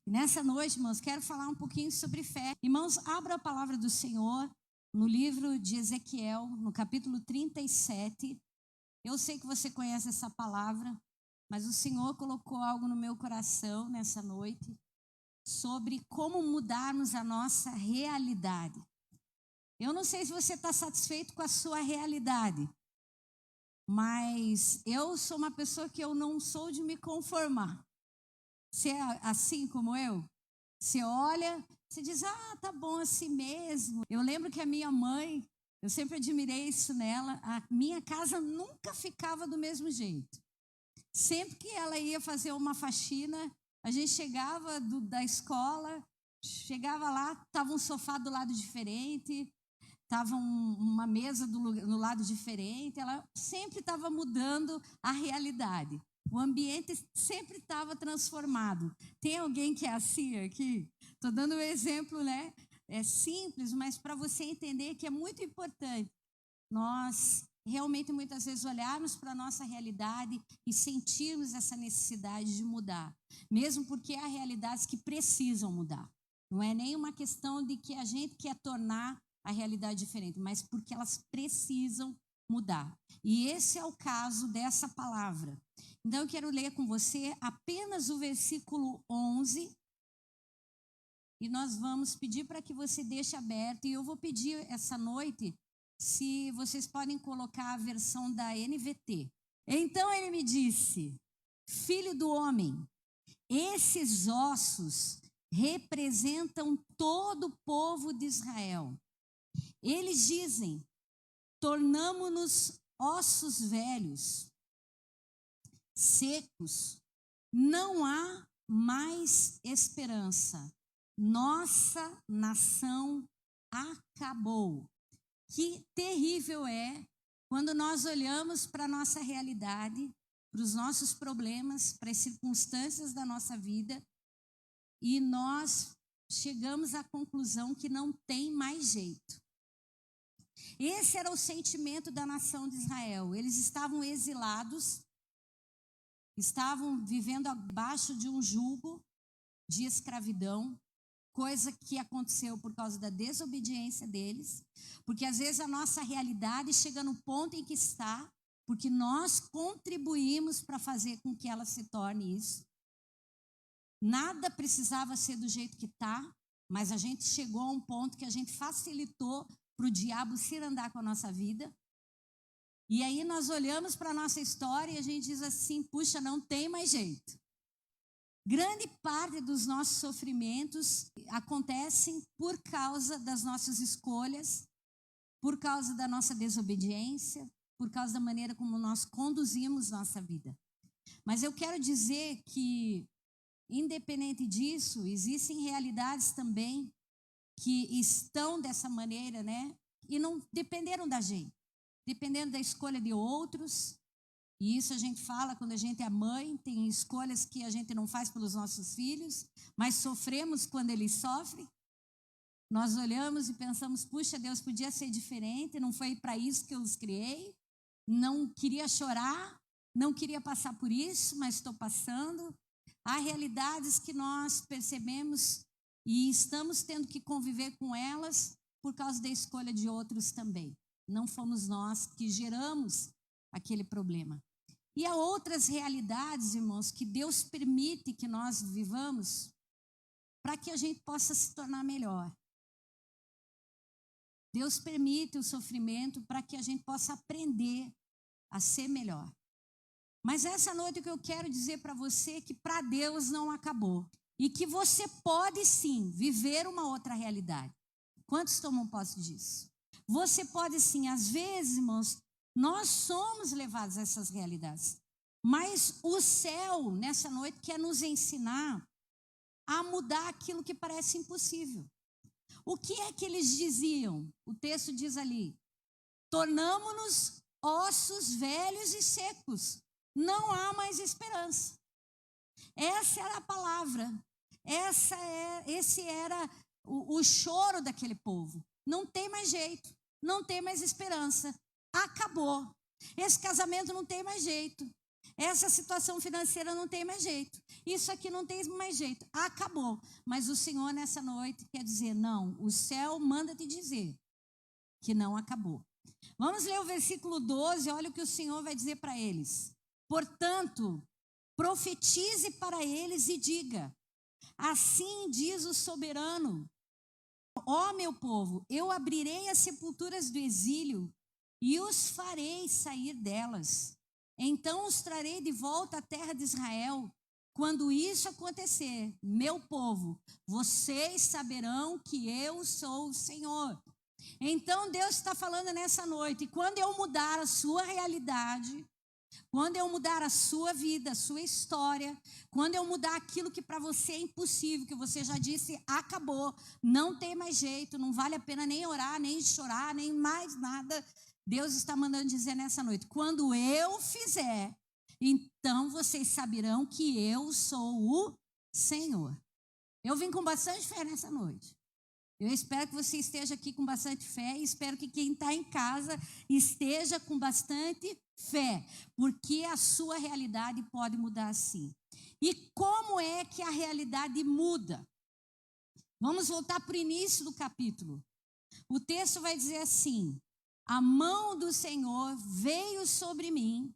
E nessa noite, irmãos, quero falar um pouquinho sobre fé. Irmãos, abra a palavra do Senhor no livro de Ezequiel, no capítulo 37. Eu sei que você conhece essa palavra, mas o Senhor colocou algo no meu coração nessa noite sobre como mudarmos a nossa realidade. Eu não sei se você está satisfeito com a sua realidade, mas eu sou uma pessoa que eu não sou de me conformar. Você é assim como eu? Você olha, você diz, tá bom assim mesmo. Eu lembro que a minha mãe, eu sempre admirei isso nela, a minha casa nunca ficava do mesmo jeito. Sempre que ela ia fazer uma faxina, a gente chegava da escola, chegava lá, estava um sofá do lado diferente, estava uma mesa no lado diferente, ela sempre estava mudando a realidade. O ambiente sempre estava transformado. Tem alguém que é assim aqui? Estou dando um exemplo, né? É simples, mas para você entender que é muito importante nós realmente muitas vezes olharmos para a nossa realidade e sentirmos essa necessidade de mudar. Mesmo porque há realidades que precisam mudar. Não é nem uma questão de que a gente quer tornar a realidade diferente, mas porque elas precisam mudar. E esse é o caso dessa palavra. Então eu quero ler com você apenas o versículo 11 e nós vamos pedir para que você deixe aberto. E eu vou pedir essa noite se vocês podem colocar a versão da NVT. Então ele me disse, filho do homem, esses ossos representam todo o povo de Israel. Eles dizem, tornamo-nos ossos velhos, secos, não há mais esperança. Nossa nação acabou. Que terrível é quando nós olhamos para a nossa realidade, para os nossos problemas, para as circunstâncias da nossa vida e nós chegamos à conclusão que não tem mais jeito. Esse era o sentimento da nação de Israel. Eles estavam exilados, estavam vivendo abaixo de um jugo de escravidão, coisa que aconteceu por causa da desobediência deles, porque às vezes a nossa realidade chega no ponto em que está, porque nós contribuímos para fazer com que ela se torne isso. Nada precisava ser do jeito que está, mas a gente chegou a um ponto que a gente facilitou para o diabo se andar com a nossa vida. E aí nós olhamos para a nossa história e a gente diz assim, puxa, não tem mais jeito. Grande parte dos nossos sofrimentos acontecem por causa das nossas escolhas, por causa da nossa desobediência, por causa da maneira como nós conduzimos nossa vida. Mas eu quero dizer que, independente disso, existem realidades também que estão dessa maneira, né? E não dependeram da gente, dependeram da escolha de outros. E isso a gente fala quando a gente é mãe, tem escolhas que a gente não faz pelos nossos filhos, mas sofremos quando eles sofrem. Nós olhamos e pensamos, puxa, Deus podia ser diferente, não foi para isso que eu os criei, não queria chorar, não queria passar por isso, mas estou passando. Há realidades que nós percebemos e estamos tendo que conviver com elas por causa da escolha de outros também. Não fomos nós que geramos aquele problema. E há outras realidades, irmãos, que Deus permite que nós vivamos para que a gente possa se tornar melhor. Deus permite o sofrimento para que a gente possa aprender a ser melhor. Mas essa noite o que eu quero dizer para você é que para Deus não acabou. E que você pode sim viver uma outra realidade. Quantos tomam posse disso? Você pode sim, às vezes, irmãos, nós somos levados a essas realidades. Mas o céu, nessa noite, quer nos ensinar a mudar aquilo que parece impossível. O que é que eles diziam? O texto diz ali, tornamo-nos ossos velhos e secos. Não há mais esperança. Essa era a palavra. Esse era o choro daquele povo. Não tem mais jeito. Não tem mais esperança. Acabou. Esse casamento não tem mais jeito. Essa situação financeira não tem mais jeito. Isso aqui não tem mais jeito. Acabou. Mas o Senhor nessa noite quer dizer, não, o céu manda te dizer que não acabou. Vamos ler o versículo 12, olha o que o Senhor vai dizer para eles. Portanto, profetize para eles e diga, assim diz o soberano, ó meu povo, eu abrirei as sepulturas do exílio e os farei sair delas. Então os trarei de volta à terra de Israel. Quando isso acontecer, meu povo, vocês saberão que eu sou o Senhor. Então Deus está falando nessa noite, quando eu mudar a sua realidade, quando eu mudar a sua vida, a sua história, quando eu mudar aquilo que para você é impossível, que você já disse, acabou, não tem mais jeito, não vale a pena nem orar, nem chorar, nem mais nada, Deus está mandando dizer nessa noite, quando eu fizer, então vocês saberão que eu sou o Senhor. Eu vim com bastante fé nessa noite. Eu espero que você esteja aqui com bastante fé e espero que quem está em casa esteja com bastante fé, porque a sua realidade pode mudar assim. E como é que a realidade muda? Vamos voltar para o início do capítulo. O texto vai dizer assim, a mão do Senhor veio sobre mim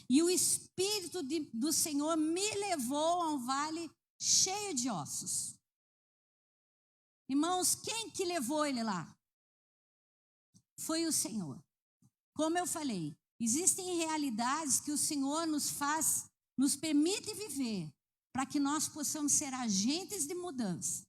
e o Espírito do Senhor me levou a um vale cheio de ossos. Irmãos, quem que levou ele lá? Foi o Senhor. Como eu falei, existem realidades que o Senhor nos permite viver, para que nós possamos ser agentes de mudança.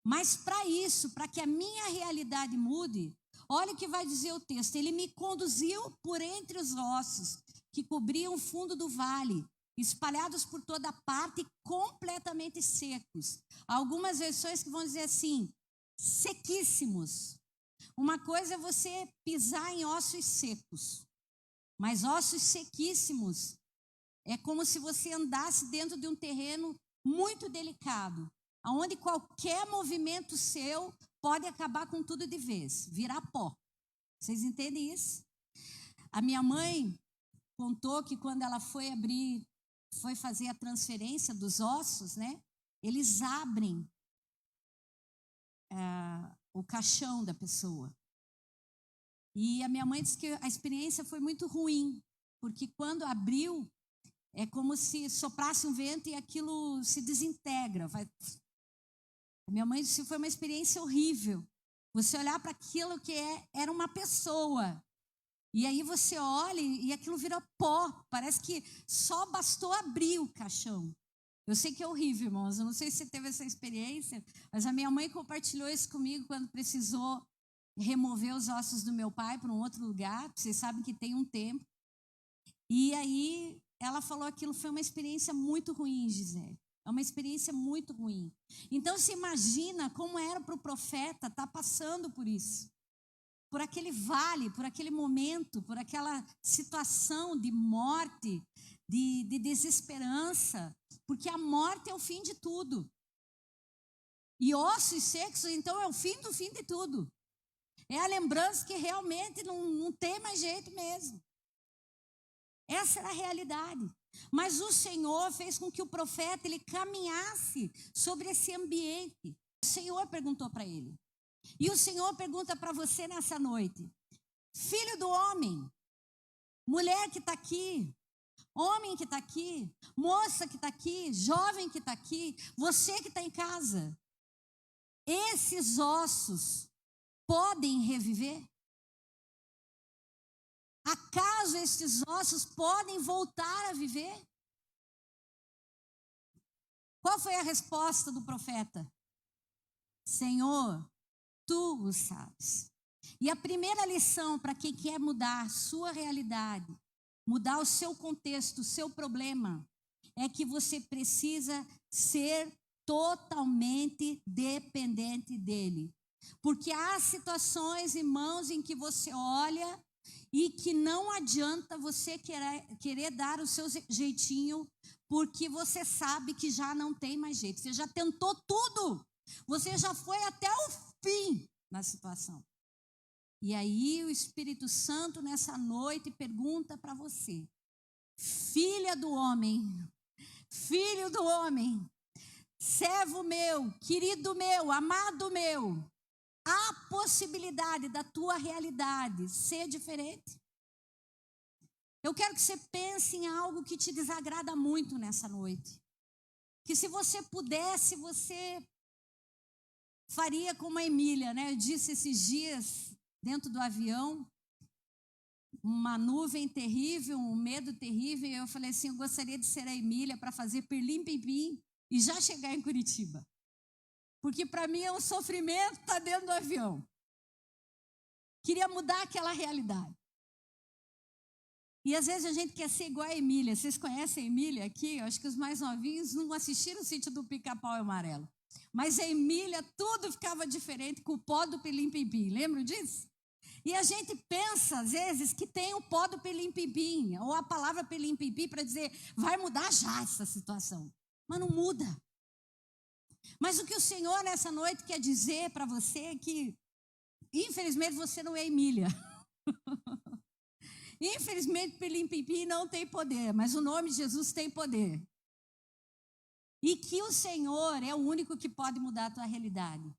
Mas para isso, para que a minha realidade mude, olha o que vai dizer o texto. Ele me conduziu por entre os ossos que cobriam o fundo do vale, espalhados por toda parte, completamente secos. Algumas versões que vão dizer assim, sequíssimos. Uma coisa é você pisar em ossos secos, mas ossos sequíssimos é como se você andasse dentro de um terreno muito delicado, onde qualquer movimento seu pode acabar com tudo de vez, virar pó. Vocês entendem isso? A minha mãe contou que quando ela foi fazer a transferência dos ossos, né? Eles abrem o caixão da pessoa. E a minha mãe disse que a experiência foi muito ruim, porque quando abriu, é como se soprasse um vento e aquilo se desintegra. A minha mãe disse que foi uma experiência horrível. Você olhar para aquilo que era uma pessoa. E aí você olha e aquilo vira pó. Parece que só bastou abrir o caixão. Eu sei que é horrível, irmãos. Eu não sei se você teve essa experiência, mas a minha mãe compartilhou isso comigo quando precisou remover os ossos do meu pai para um outro lugar. Vocês sabem que tem um tempo. E aí ela falou aquilo foi uma experiência muito ruim, Gisele. É uma experiência muito ruim. Então se imagina como era para o profeta estar passando por isso. Por aquele vale, por aquele momento, por aquela situação de morte, de desesperança, porque a morte é o fim de tudo. E ossos secos, então, é o fim do fim de tudo. É a lembrança que realmente não tem mais jeito mesmo. Essa era a realidade. Mas o Senhor fez com que o profeta ele caminhasse sobre esse ambiente. O Senhor perguntou para ele. E o Senhor pergunta para você nessa noite, filho do homem, mulher que está aqui, homem que está aqui, moça que está aqui, jovem que está aqui, você que está em casa, esses ossos podem reviver? Acaso esses ossos podem voltar a viver? Qual foi a resposta do profeta? Senhor, tu o sabes. E a primeira lição para quem quer mudar a sua realidade, mudar o seu contexto, o seu problema, é que você precisa ser totalmente dependente dele. Porque há situações, irmãos, em que você olha e que não adianta você querer dar o seu jeitinho, porque você sabe que já não tem mais jeito. Você já tentou tudo. Você já foi até o fim na situação. E aí o Espírito Santo nessa noite pergunta para você, filha do homem, filho do homem, servo meu, querido meu, amado meu, há possibilidade da tua realidade ser diferente? Eu quero que você pense em algo que te desagrada muito nessa noite. Que se você pudesse, você faria como a Emília, né? Eu disse esses dias, dentro do avião, uma nuvem terrível, um medo terrível, e eu falei assim, eu gostaria de ser a Emília para fazer pirlim-pim-pim e já chegar em Curitiba. Porque para mim é um sofrimento estar dentro do avião. Queria mudar aquela realidade. E às vezes a gente quer ser igual a Emília. Vocês conhecem a Emília aqui? Eu acho que os mais novinhos não assistiram o Sítio do Pica-Pau Amarelo. Mas a Emília, tudo ficava diferente com o pó do Pilim-Pim-Pim. Lembram disso? E a gente pensa, às vezes, que tem o pó do Pilim-Pim-Pim, ou a palavra Pilim-Pim-Pim para dizer, vai mudar já essa situação. Mas não muda. Mas o que o Senhor nessa noite quer dizer para você é que, infelizmente, você não é Emília. Infelizmente, Pilim-Pim-Pim não tem poder, mas o nome de Jesus tem poder. E que o Senhor é o único que pode mudar a tua realidade.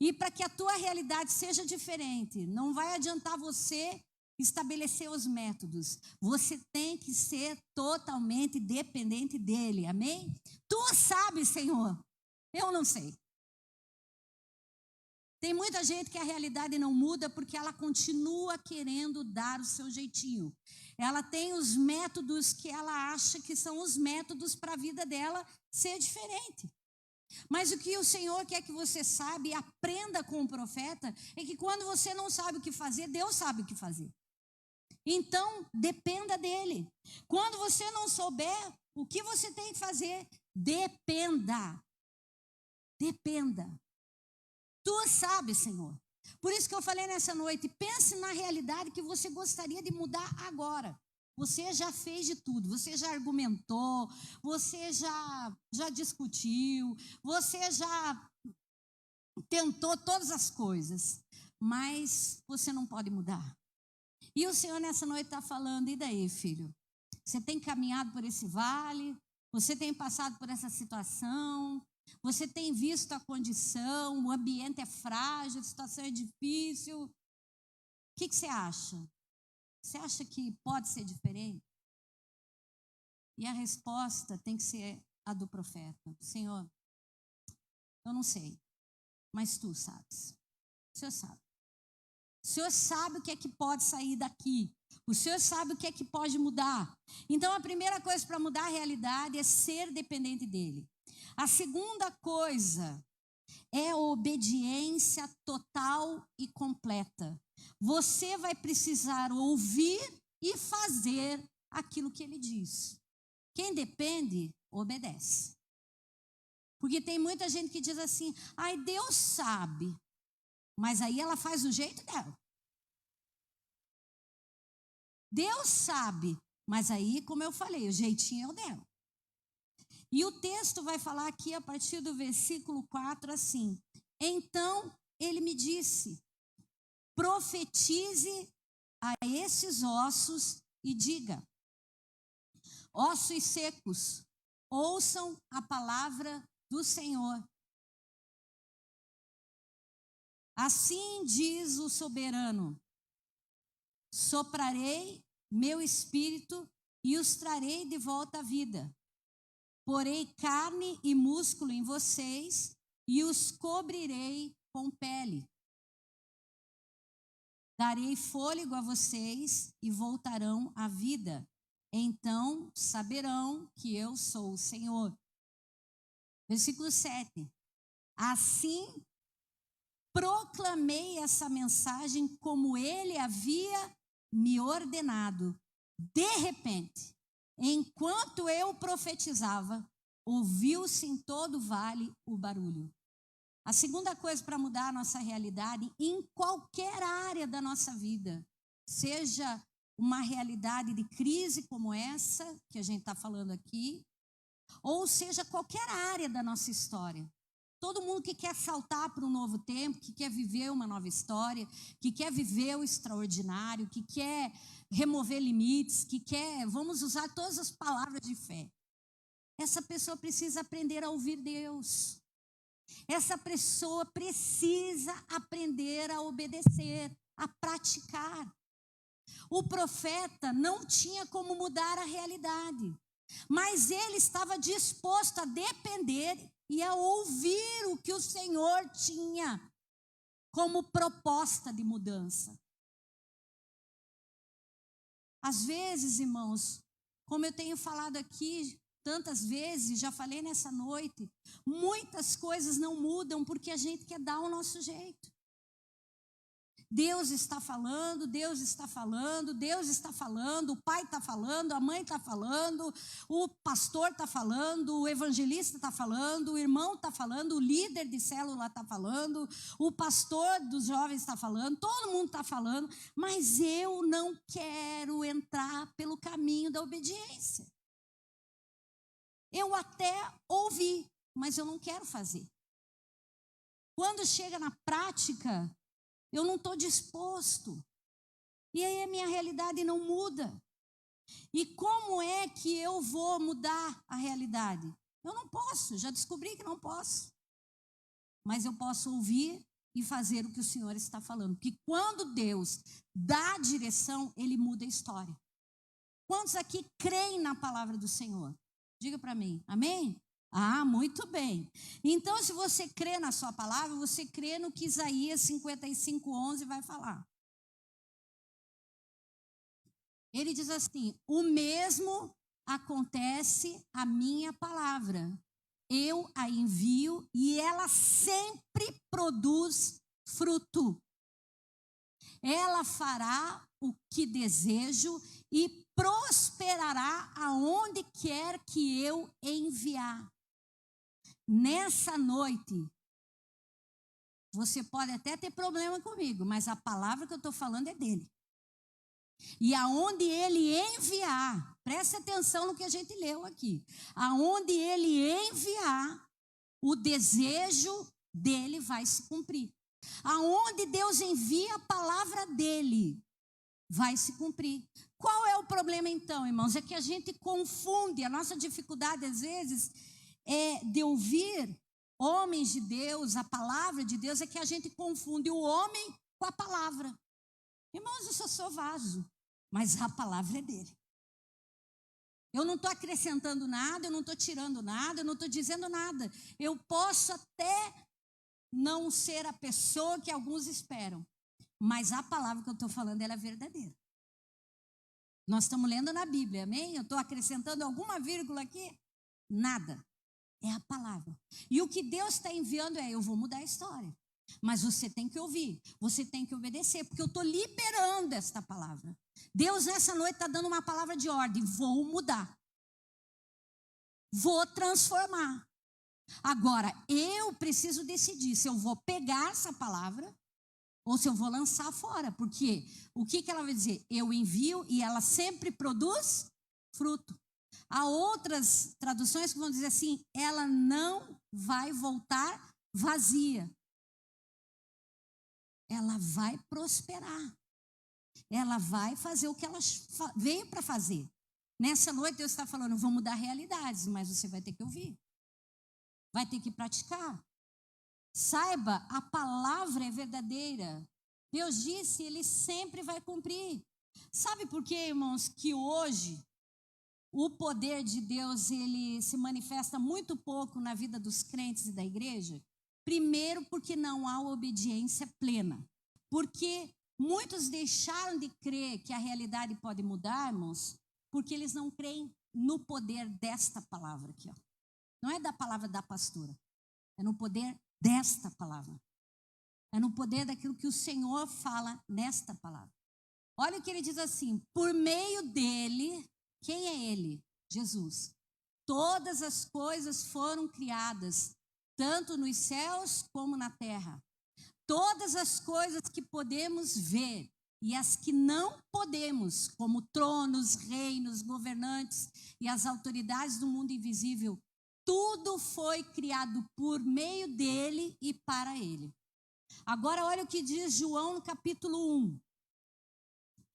E para que a tua realidade seja diferente, não vai adiantar você estabelecer os métodos. Você tem que ser totalmente dependente dele, amém? Tu sabes, Senhor, eu não sei. Tem muita gente que a realidade não muda porque ela continua querendo dar o seu jeitinho. Ela tem os métodos que ela acha que são os métodos para a vida dela ser diferente. Mas o que o Senhor quer que você saiba e aprenda com o profeta é que quando você não sabe o que fazer, Deus sabe o que fazer. Então, dependa dele. Quando você não souber o que você tem que fazer, dependa. Dependa. Tu sabes, Senhor. Por isso que eu falei nessa noite, pense na realidade que você gostaria de mudar agora. Você já fez de tudo, você já argumentou, você já discutiu, você já tentou todas as coisas, mas você não pode mudar. E o Senhor nessa noite está falando, e daí, filho? Você tem caminhado por esse vale, você tem passado por essa situação, você tem visto a condição, o ambiente é frágil, a situação é difícil. O que você acha? Você acha que pode ser diferente? E a resposta tem que ser a do profeta. Senhor, eu não sei, mas tu sabes. O Senhor sabe. O Senhor sabe o que é que pode sair daqui. O Senhor sabe o que é que pode mudar. Então, a primeira coisa para mudar a realidade é ser dependente dele. A segunda coisa é obediência total e completa. Você vai precisar ouvir e fazer aquilo que ele diz. Quem depende, obedece. Porque tem muita gente que diz assim, ai, Deus sabe. Mas aí ela faz do jeito dela. Deus sabe, mas aí, como eu falei, o jeitinho é o dela. E o texto vai falar aqui a partir do versículo 4 assim: então ele me disse, profetize a esses ossos e diga, ossos secos, ouçam a palavra do Senhor. Assim diz o soberano, soprarei meu espírito e os trarei de volta à vida. Porei carne e músculo em vocês e os cobrirei com pele. Darei fôlego a vocês e voltarão à vida. Então saberão que eu sou o Senhor. Versículo 7. Assim proclamei essa mensagem como ele havia me ordenado. De repente, enquanto eu profetizava, ouviu-se em todo o vale o barulho. A segunda coisa para mudar a nossa realidade, em qualquer área da nossa vida, seja uma realidade de crise como essa, que a gente está falando aqui, ou seja, qualquer área da nossa história, Todo mundo que quer saltar para um novo tempo, que quer viver uma nova história, que quer viver o extraordinário, que quer remover limites, que quer, vamos usar todas as palavras de fé. Essa pessoa precisa aprender a ouvir Deus. Essa pessoa precisa aprender a obedecer, a praticar. O profeta não tinha como mudar a realidade, mas ele estava disposto a depender e a ouvir o que o Senhor tinha como proposta de mudança. Às vezes, irmãos, como eu tenho falado aqui tantas vezes, já falei nessa noite, muitas coisas não mudam porque a gente quer dar o nosso jeito. Deus está falando, Deus está falando, Deus está falando, o pai está falando, a mãe está falando, o pastor está falando, o evangelista está falando, o irmão está falando, o líder de célula está falando, o pastor dos jovens está falando, todo mundo está falando, mas eu não quero entrar pelo caminho da obediência. Eu até ouvi, mas eu não quero fazer. Quando chega na prática, eu não estou disposto. E aí a minha realidade não muda. E como é que eu vou mudar a realidade? Eu não posso, já descobri que não posso. Mas eu posso ouvir e fazer o que o Senhor está falando. Porque quando Deus dá a direção, Ele muda a história. Quantos aqui creem na palavra do Senhor? Diga para mim, amém? Ah, muito bem. Então, se você crê na sua palavra, você crê no que Isaías 55:11 vai falar. Ele diz assim: o mesmo acontece à minha palavra. Eu a envio e ela sempre produz fruto. Ela fará o que desejo e prosperará aonde quer que eu enviar. Nessa noite, você pode até ter problema comigo, mas a palavra que eu estou falando é dele. E aonde ele enviar, preste atenção no que a gente leu aqui. Aonde ele enviar, o desejo dele vai se cumprir. Aonde Deus envia a palavra dele, vai se cumprir. Qual é o problema então, irmãos? É que a gente confunde, a nossa dificuldade às vezes é de ouvir homens de Deus, a palavra de Deus, é que a gente confunde o homem com a palavra. Irmãos, eu só sou vaso, mas a palavra é dele. Eu não estou acrescentando nada, eu não estou tirando nada, eu não estou dizendo nada. Eu posso até não ser a pessoa que alguns esperam, mas a palavra que eu estou falando, ela é verdadeira. Nós estamos lendo na Bíblia, amém? Eu estou acrescentando alguma vírgula aqui? Nada. É a palavra. E o que Deus está enviando é: eu vou mudar a história. Mas você tem que ouvir, você tem que obedecer, porque eu estou liberando esta palavra. Deus nessa noite está dando uma palavra de ordem: vou mudar. Vou transformar. Agora, eu preciso decidir se eu vou pegar essa palavra ou se eu vou lançar fora. Porque o que ela vai dizer? Eu envio e ela sempre produz fruto. Há outras traduções que vão dizer assim: ela não vai voltar vazia. Ela vai prosperar. Ela vai fazer o que ela veio para fazer. Nessa noite Deus está falando: vou mudar realidades, mas você vai ter que ouvir. Vai ter que praticar. Saiba, a palavra é verdadeira. Deus disse, Ele sempre vai cumprir. Sabe por quê, irmãos, que hoje o poder de Deus, ele se manifesta muito pouco na vida dos crentes e da igreja? Primeiro, porque não há obediência plena. Porque muitos deixaram de crer que a realidade pode mudar, irmãos, porque eles não creem no poder desta palavra aqui, ó. Não é da palavra da pastora, é no poder desta palavra. É no poder daquilo que o Senhor fala nesta palavra. Olha o que ele diz assim: por meio dele, quem é ele? Jesus. Todas as coisas foram criadas, tanto nos céus como na terra. Todas as coisas que podemos ver e as que não podemos, como tronos, reinos, governantes e as autoridades do mundo invisível, tudo foi criado por meio dele e para ele. Agora olha o que diz João no capítulo 1,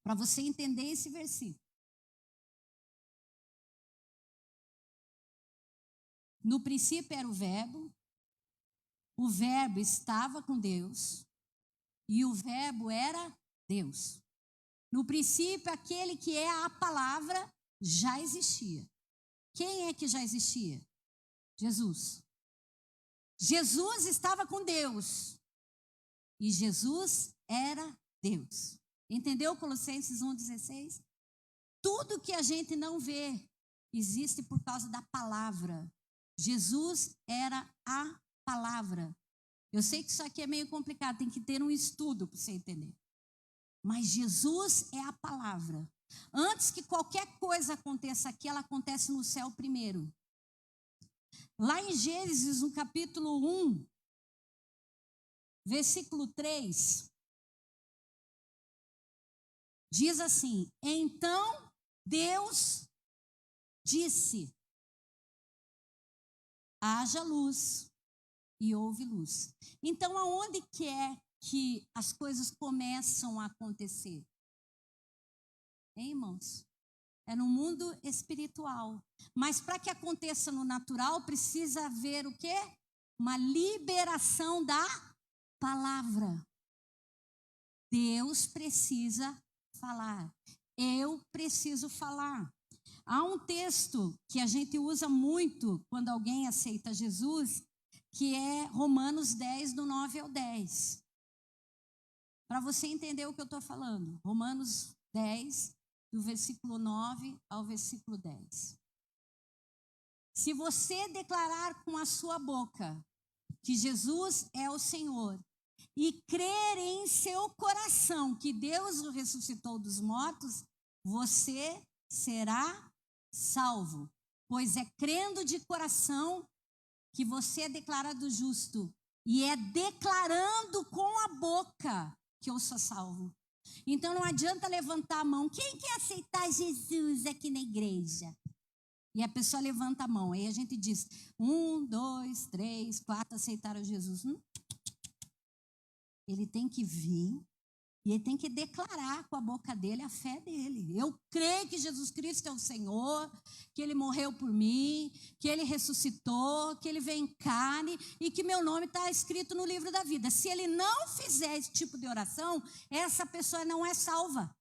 para você entender esse versículo. No princípio era o verbo estava com Deus, e o verbo era Deus. No princípio, aquele que é a palavra já existia. Quem é que já existia? Jesus. Jesus estava com Deus, e Jesus era Deus. Entendeu Colossenses 1,16? Tudo que a gente não vê existe por causa da palavra. Jesus era a palavra. Eu sei que isso aqui é meio complicado, tem que ter um estudo para você entender. Mas Jesus é a palavra. Antes que qualquer coisa aconteça aqui, ela acontece no céu primeiro. Lá em Gênesis, no capítulo 1, versículo 3, diz assim: então Deus disse: haja luz, e houve luz. Então, aonde que é que as coisas começam a acontecer? Hein, irmãos? É no mundo espiritual. Mas para que aconteça no natural, precisa haver o quê? Uma liberação da palavra. Deus precisa falar. Eu preciso falar. Há um texto que a gente usa muito quando alguém aceita Jesus, que é Romanos 10, do 9 ao 10. Para você entender o que eu estou falando. Romanos 10, do versículo 9 ao versículo 10. Se você declarar com a sua boca que Jesus é o Senhor e crer em seu coração que Deus o ressuscitou dos mortos, você será salvo. Pois é crendo de coração que você é declarado justo, e é declarando com a boca que eu sou salvo. Então não adianta levantar a mão. Quem quer aceitar Jesus aqui na igreja? E a pessoa levanta a mão. Aí a gente diz: 1, 2, 3, 4 aceitaram Jesus. Ele tem que vir e ele tem que declarar com a boca dele a fé dele. Eu creio que Jesus Cristo é o Senhor, que ele morreu por mim, que ele ressuscitou, que ele veio em carne e que meu nome está escrito no livro da vida. Se ele não fizer esse tipo de oração, essa pessoa não é salva.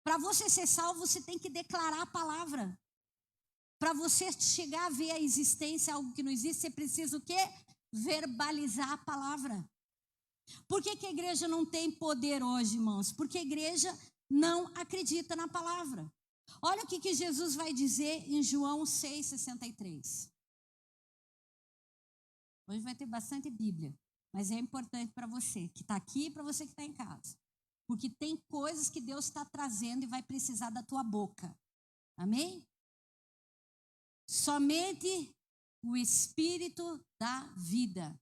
Para você ser salvo, você tem que declarar a palavra. Para você chegar a ver a existência, algo que não existe, você precisa o quê? Verbalizar a palavra. Por que a igreja não tem poder hoje, irmãos? Porque a igreja não acredita na palavra. Olha o que Jesus vai dizer em João 6,63. Hoje vai ter bastante Bíblia, mas é importante para você que está aqui e para você que está em casa. Porque tem coisas que Deus está trazendo e vai precisar da tua boca. Amém? Somente o Espírito da vida.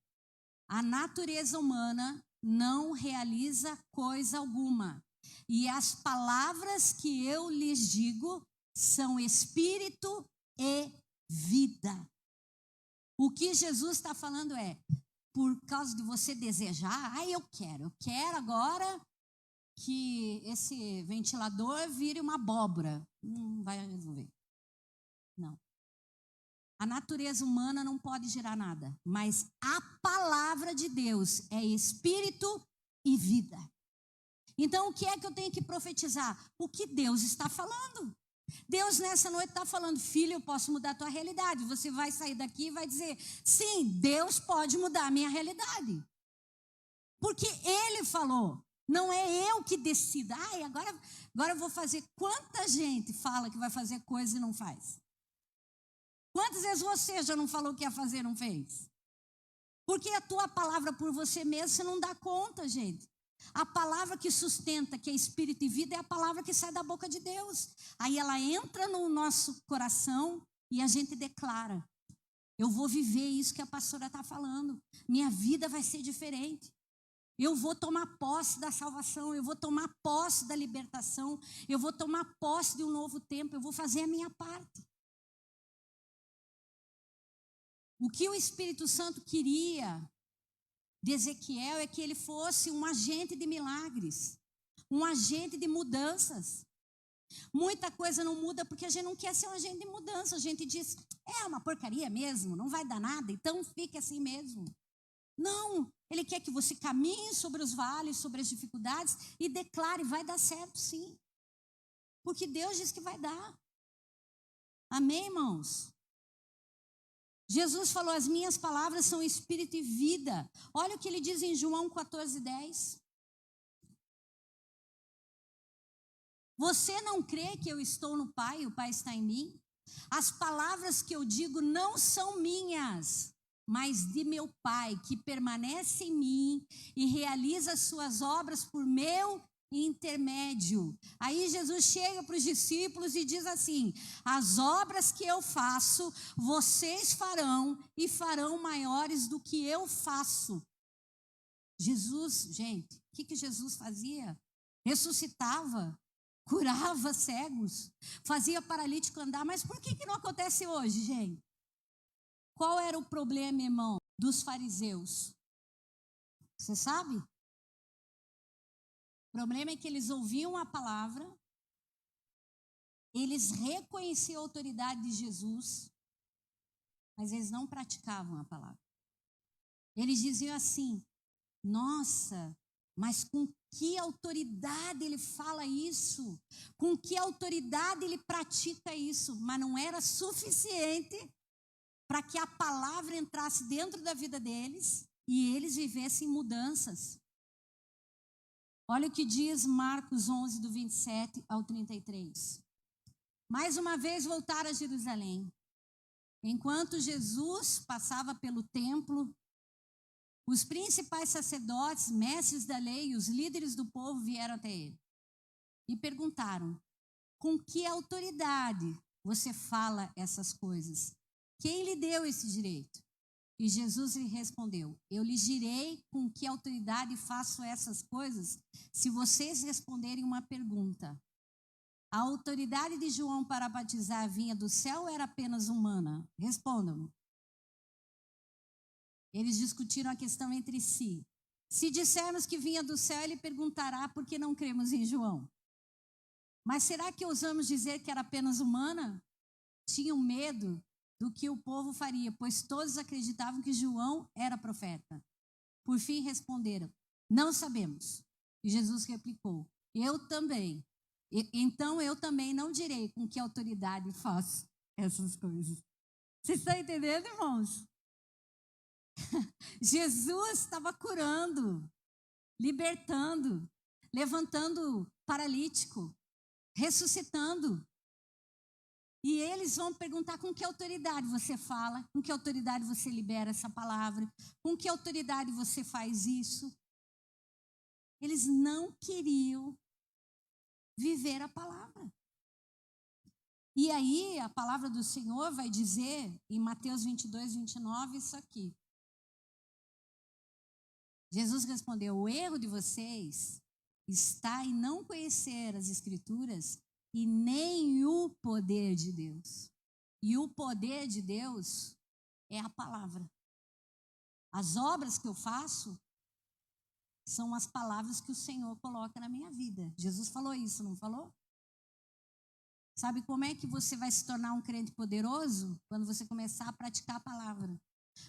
A natureza humana não realiza coisa alguma. E as palavras que eu lhes digo são espírito e vida. O que Jesus está falando é, por causa de você desejar, eu quero agora que esse ventilador vire uma abóbora. Não vai resolver. Não. A natureza humana não pode gerar nada, mas a palavra de Deus é espírito e vida. Então, o que é que eu tenho que profetizar? O que Deus está falando. Deus nessa noite está falando: filho, eu posso mudar a tua realidade. Você vai sair daqui e vai dizer: sim, Deus pode mudar a minha realidade. Porque Ele falou, não é eu que decido. Agora eu vou fazer. Quanta gente fala que vai fazer coisa e não faz? Quantas vezes você já não falou que ia fazer e não fez? Porque a tua palavra por você mesmo, você não dá conta, gente. A palavra que sustenta, que é espírito e vida, é a palavra que sai da boca de Deus. Aí ela entra no nosso coração e a gente declara: eu vou viver isso que a pastora está falando. Minha vida vai ser diferente. Eu vou tomar posse da salvação, eu vou tomar posse da libertação, eu vou tomar posse de um novo tempo, eu vou fazer a minha parte. O que o Espírito Santo queria de Ezequiel é que ele fosse um agente de milagres, um agente de mudanças. Muita coisa não muda porque a gente não quer ser um agente de mudança. A gente diz, é uma porcaria mesmo, não vai dar nada, então fique assim mesmo. Não, ele quer que você caminhe sobre os vales, sobre as dificuldades e declare, vai dar certo sim. Porque Deus diz que vai dar. Amém, irmãos? Jesus falou, as minhas palavras são espírito e vida. Olha o que ele diz em João 14:10. Você não crê que eu estou no Pai e o Pai está em mim? As palavras que eu digo não são minhas, mas de meu Pai, que permanece em mim e realiza as suas obras por meu intermédio. Aí Jesus chega para os discípulos e diz assim, as obras que eu faço, vocês farão e farão maiores do que eu faço. Jesus, gente, o que Jesus fazia? Ressuscitava, curava cegos, fazia paralítico andar, mas por que não acontece hoje, gente? Qual era o problema, irmão, dos fariseus? Você sabe? O problema é que eles ouviam a palavra, eles reconheciam a autoridade de Jesus, mas eles não praticavam a palavra. Eles diziam assim, nossa, mas com que autoridade ele fala isso? Com que autoridade ele pratica isso? Mas não era suficiente para que a palavra entrasse dentro da vida deles e eles vivessem mudanças. Olha o que diz Marcos 11, do 27 ao 33. Mais uma vez voltaram a Jerusalém. Enquanto Jesus passava pelo templo, os principais sacerdotes, mestres da lei e os líderes do povo vieram até ele e perguntaram, com que autoridade você fala essas coisas? Quem lhe deu esse direito? E Jesus lhe respondeu, eu lhes direi com que autoridade faço essas coisas, se vocês responderem uma pergunta. A autoridade de João para batizar vinha do céu ou era apenas humana? Respondam. Eles discutiram a questão entre si. Se dissermos que vinha do céu, ele perguntará por que não cremos em João. Mas será que ousamos dizer que era apenas humana? Tinham medo do que o povo faria, pois todos acreditavam que João era profeta. Por fim responderam, não sabemos. E Jesus replicou, eu também. Então eu também não direi com que autoridade faço essas coisas. Vocês estão entendendo, irmãos? Jesus estava curando, libertando, levantando paralítico, ressuscitando. E eles vão perguntar com que autoridade você fala, com que autoridade você libera essa palavra, com que autoridade você faz isso. Eles não queriam viver a palavra. E aí a palavra do Senhor vai dizer em Mateus 22, 29 isso aqui. Jesus respondeu, o erro de vocês está em não conhecer as Escrituras e nem o poder de Deus. E o poder de Deus é a palavra. As obras que eu faço são as palavras que o Senhor coloca na minha vida. Jesus falou isso, não falou? Sabe como é que você vai se tornar um crente poderoso? Quando você começar a praticar a palavra.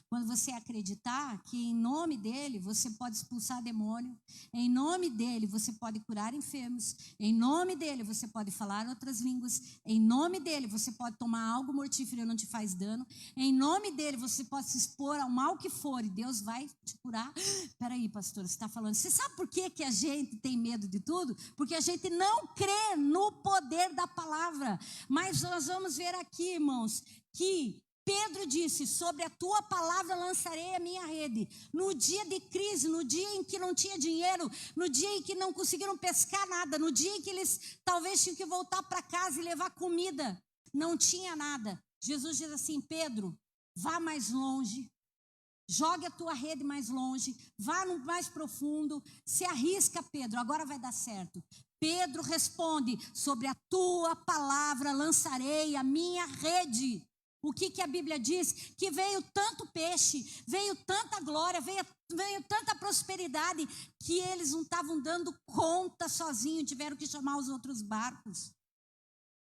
Quando você acreditar que em nome dele você pode expulsar demônio, em nome dele você pode curar enfermos, em nome dele você pode falar outras línguas, em nome dele você pode tomar algo mortífero e não te faz dano, em nome dele você pode se expor ao mal que for e Deus vai te curar. Peraí, pastora, você está falando, você sabe por que a gente tem medo de tudo? Porque a gente não crê no poder da palavra. Mas nós vamos ver aqui, irmãos, que Pedro disse, sobre a tua palavra lançarei a minha rede. No dia de crise, no dia em que não tinha dinheiro, no dia em que não conseguiram pescar nada, no dia em que eles talvez tinham que voltar para casa e levar comida, não tinha nada. Jesus diz assim, Pedro, vá mais longe. Jogue a tua rede mais longe, vá no mais profundo, se arrisca, Pedro, agora vai dar certo. Pedro responde: sobre a tua palavra lançarei a minha rede. O que a Bíblia diz? Que veio tanto peixe, veio tanta glória, veio tanta prosperidade, que eles não estavam dando conta sozinhos, tiveram que chamar os outros barcos.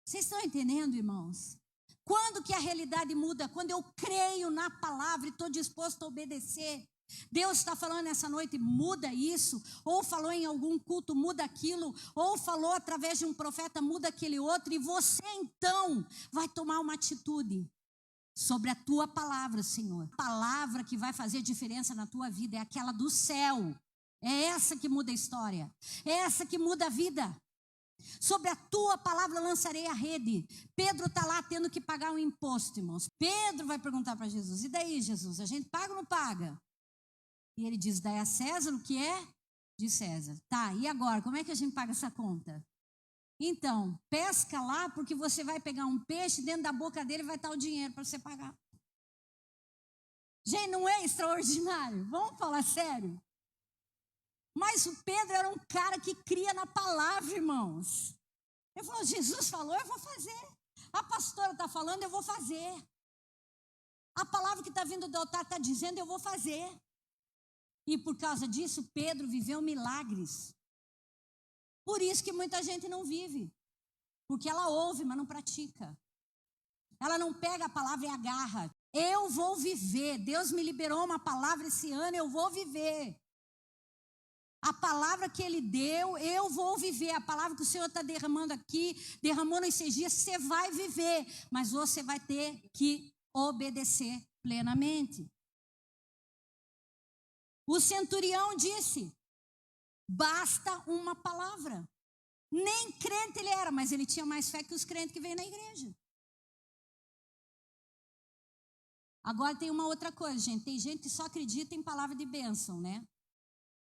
Vocês estão entendendo, irmãos? Quando que a realidade muda? Quando eu creio na palavra e estou disposto a obedecer. Deus está falando nessa noite, muda isso. Ou falou em algum culto, muda aquilo. Ou falou através de um profeta, muda aquele outro. E você então vai tomar uma atitude sobre a tua palavra, Senhor. A palavra que vai fazer diferença na tua vida é aquela do céu. É essa que muda a história. É essa que muda a vida. Sobre a tua palavra lançarei a rede. Pedro está lá tendo que pagar um imposto, irmãos. Pedro vai perguntar para Jesus: e daí, Jesus, a gente paga ou não paga? E ele diz: dai a César o que é de César. Tá, e agora, como é que a gente paga essa conta? Então, pesca lá, porque você vai pegar um peixe, dentro da boca dele vai estar o dinheiro para você pagar. Gente, não é extraordinário? Vamos falar sério? Mas o Pedro era um cara que cria na palavra, irmãos. Ele falou: Jesus falou, eu vou fazer. A pastora está falando, eu vou fazer. A palavra que está vindo do altar está dizendo, eu vou fazer. E por causa disso, Pedro viveu milagres. Por isso que muita gente não vive. Porque ela ouve, mas não pratica. Ela não pega a palavra e agarra. Eu vou viver. Deus me liberou uma palavra esse ano, eu vou viver. A palavra que Ele deu, eu vou viver. A palavra que o Senhor está derramando aqui, derramou nesses dias, você vai viver. Mas você vai ter que obedecer plenamente. O centurião disse: basta uma palavra. Nem crente ele era, mas ele tinha mais fé que os crentes que vêm na igreja. Agora tem uma outra coisa, gente. Tem gente que só acredita em palavra de bênção, né?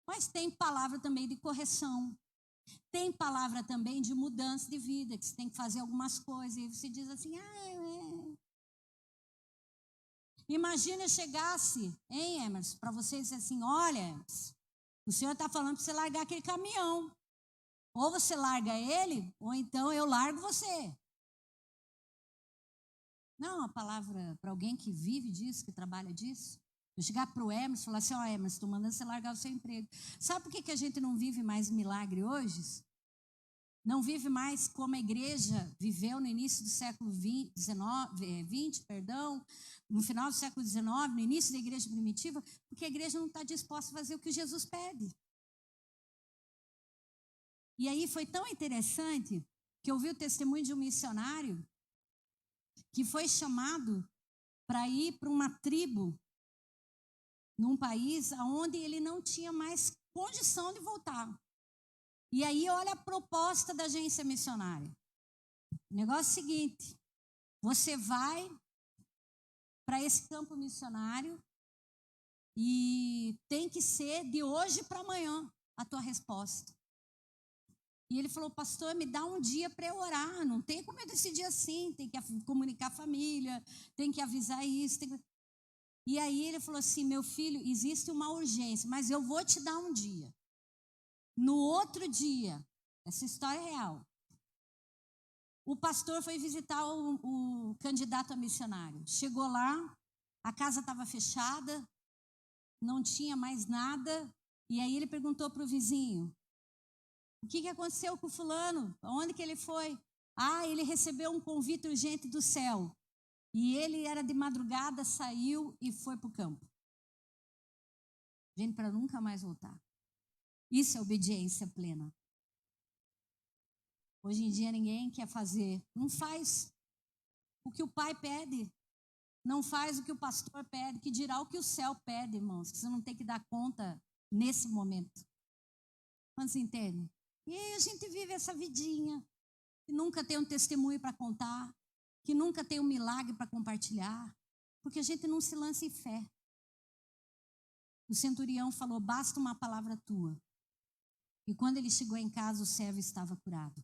Mas tem palavra também de correção. Tem palavra também de mudança de vida, que você tem que fazer algumas coisas. E você diz assim: Imagina eu chegasse, hein, Emerson, para você dizer assim: olha, Emerson, o senhor está falando para você largar aquele caminhão. Ou você larga ele, ou então eu largo você. Não, a palavra para alguém que vive disso, que trabalha disso. Eu chegar para o Emerson e falar assim: Emerson, estou mandando você largar o seu emprego. Sabe por que a gente não vive mais milagre hoje? Não vive mais como a igreja viveu no início do século XX, no final do século XIX, no início da igreja primitiva, porque a igreja não está disposta a fazer o que Jesus pede. E aí foi tão interessante que eu vi o testemunho de um missionário que foi chamado para ir para uma tribo num país onde ele não tinha mais condição de voltar. E aí olha a proposta da agência missionária. O negócio é o seguinte: você vai para esse campo missionário e tem que ser de hoje para amanhã a tua resposta. E ele falou: pastor, me dá um dia para eu orar. Não tem como eu decidir assim. Tem que comunicar a família, tem que avisar isso. E aí ele falou assim: meu filho, existe uma urgência, mas eu vou te dar um dia. No outro dia, essa história é real, o pastor foi visitar o candidato a missionário. Chegou lá, a casa estava fechada, não tinha mais nada. E aí ele perguntou para o vizinho: o que aconteceu com o fulano? Onde que ele foi? Ele recebeu um convite urgente do céu. E ele era de madrugada, saiu e foi para o campo. Gente, para nunca mais voltar. Isso é obediência plena. Hoje em dia ninguém quer fazer. Não faz o que o pai pede. Não faz o que o pastor pede. Que dirá o que o céu pede, irmãos. Que você não tem que dar conta nesse momento. Quantos entendem? E aí a gente vive essa vidinha. Que nunca tem um testemunho para contar. Que nunca tem um milagre para compartilhar. Porque a gente não se lança em fé. O centurião falou: basta uma palavra tua. E quando ele chegou em casa, o servo estava curado.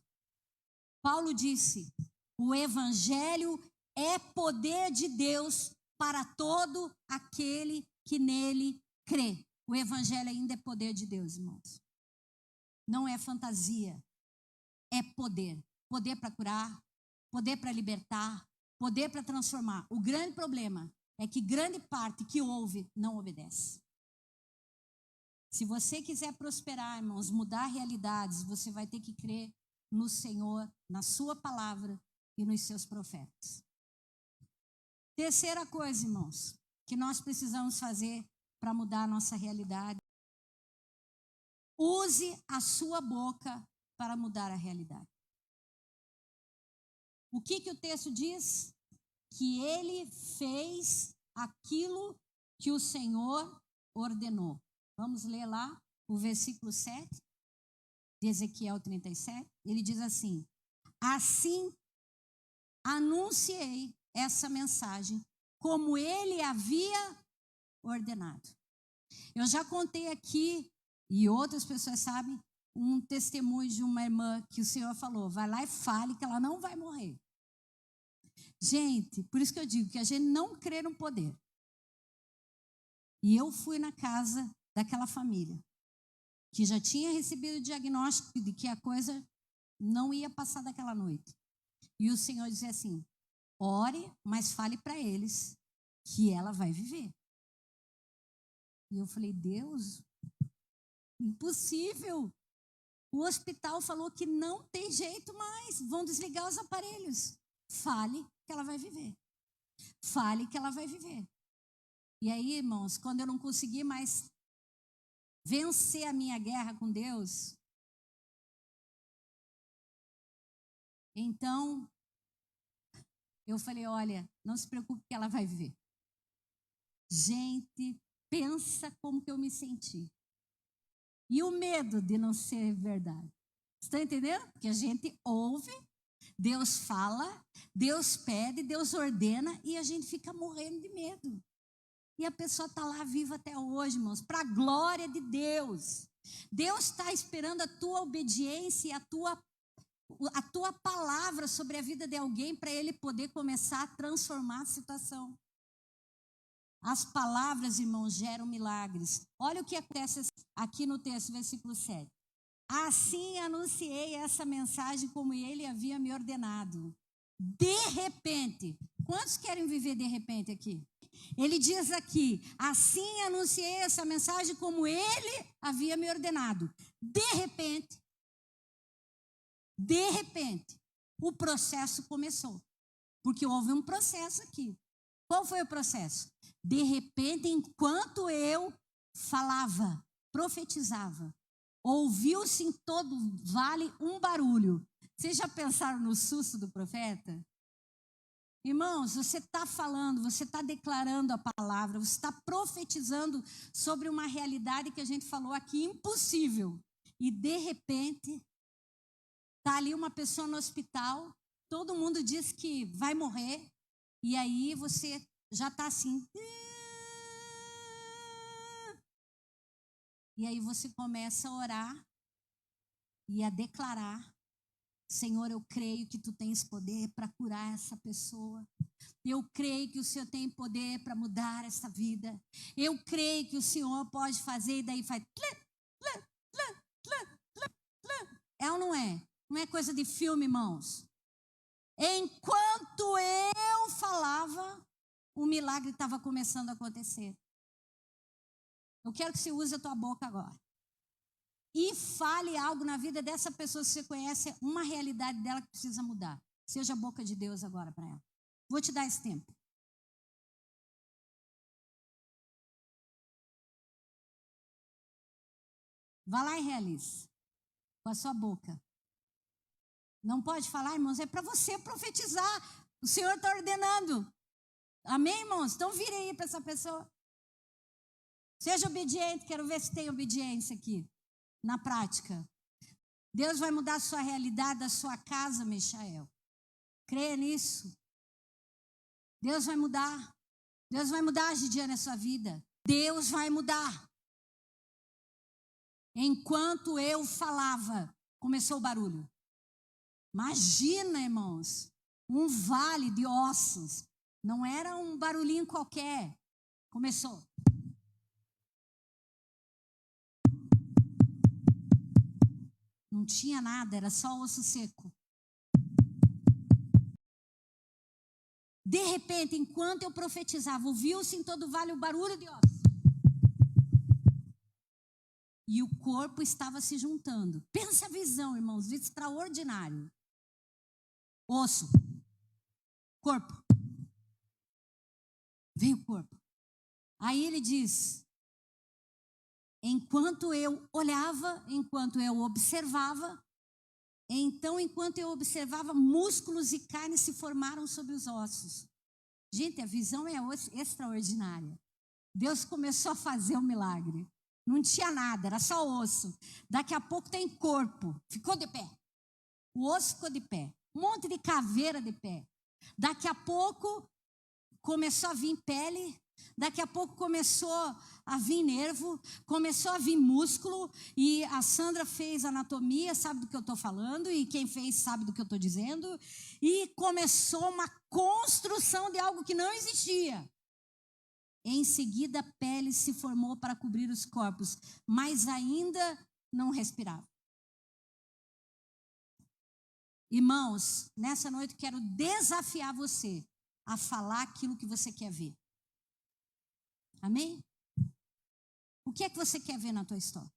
Paulo disse: o evangelho é poder de Deus para todo aquele que nele crê. O evangelho ainda é poder de Deus, irmãos. Não é fantasia, é poder. Poder para curar, poder para libertar, poder para transformar. O grande problema é que grande parte que ouve não obedece. Se você quiser prosperar, irmãos, mudar realidades, você vai ter que crer no Senhor, na sua palavra e nos seus profetas. Terceira coisa, irmãos, que nós precisamos fazer para mudar a nossa realidade. Use a sua boca para mudar a realidade. O que o texto diz? Que ele fez aquilo que o Senhor ordenou. Vamos ler lá o versículo 7 de Ezequiel 37. Ele diz assim: assim anunciei essa mensagem como ele havia ordenado. Eu já contei aqui, e outras pessoas sabem, um testemunho de uma irmã que o Senhor falou: vai lá e fale que ela não vai morrer. Gente, por isso que eu digo que a gente não crê no poder. E eu fui na casa daquela família que já tinha recebido o diagnóstico de que a coisa não ia passar daquela noite. E o Senhor dizia assim: ore, mas fale para eles que ela vai viver. E eu falei: Deus, impossível. O hospital falou que não tem jeito mais, vão desligar os aparelhos. Fale que ela vai viver. Fale que ela vai viver. E aí, irmãos, quando eu não consegui mais vencer a minha guerra com Deus, então eu falei: olha, não se preocupe que ela vai viver. Gente, pensa como que eu me senti. E o medo de não ser verdade. Está entendendo? Porque a gente ouve, Deus fala, Deus pede, Deus ordena e a gente fica morrendo de medo. E a pessoa está lá viva até hoje, irmãos, para a glória de Deus. Deus está esperando a tua obediência e a tua palavra sobre a vida de alguém para ele poder começar a transformar a situação. As palavras, irmãos, geram milagres. Olha o que acontece aqui no texto, versículo 7. Assim anunciei essa mensagem como ele havia me ordenado. De repente, quantos querem viver de repente aqui? Ele diz aqui: assim anunciei essa mensagem como ele havia me ordenado. De repente, o processo começou. Porque houve um processo aqui. Qual foi o processo? De repente, enquanto eu falava, profetizava, ouviu-se em todo o vale um barulho. Vocês já pensaram no susto do profeta? Irmãos, você está falando, você está declarando a palavra, você está profetizando sobre uma realidade que a gente falou aqui, impossível. E de repente, está ali uma pessoa no hospital, todo mundo diz que vai morrer, e aí você já está assim. E aí você começa a orar e a declarar: Senhor, eu creio que tu tens poder para curar essa pessoa. Eu creio que o Senhor tem poder para mudar essa vida. Eu creio que o Senhor pode fazer, e daí faz. É ou não é? Não é coisa de filme, irmãos. Enquanto eu falava, o milagre estava começando a acontecer. Eu quero que você use a tua boca agora. E fale algo na vida dessa pessoa, se você conhece uma realidade dela que precisa mudar. Seja a boca de Deus agora para ela. Vou te dar esse tempo. Vá lá e realize com a sua boca. Não pode falar, irmãos, é para você profetizar. O Senhor está ordenando. Amém, irmãos? Então vire aí para essa pessoa. Seja obediente, quero ver se tem obediência aqui, na prática. Deus vai mudar a sua realidade, a sua casa, Michael. Creia nisso. Deus vai mudar. Deus vai mudar, Gidiane, a sua vida. Deus vai mudar. Enquanto eu falava, começou o barulho. Imagina, irmãos, um vale de ossos. Não era um barulhinho qualquer. Começou. Não tinha nada, era só osso seco. De repente, enquanto eu profetizava, ouviu-se em todo o vale o barulho de ossos. E o corpo estava se juntando. Pensa a visão, irmãos, extraordinário. Osso, corpo. Veio o corpo. Aí ele diz: enquanto eu olhava, enquanto eu observava, então enquanto eu observava, músculos e carne se formaram sobre os ossos. Gente, a visão é extraordinária. Deus começou a fazer o milagre. Não tinha nada, era só osso. Daqui a pouco tem corpo. Ficou de pé. O osso ficou de pé. Um monte de caveira de pé. Daqui a pouco começou a vir pele. Daqui a pouco começou a vir nervo. Começou a vir músculo. E a Sandra fez anatomia, sabe do que eu estou falando. E quem fez sabe do que eu estou dizendo. E começou uma construção de algo que não existia. Em seguida, a pele se formou para cobrir os corpos, mas ainda não respirava. Irmãos, nessa noite quero desafiar você a falar aquilo que você quer ver. Amém? O que é que você quer ver na tua história?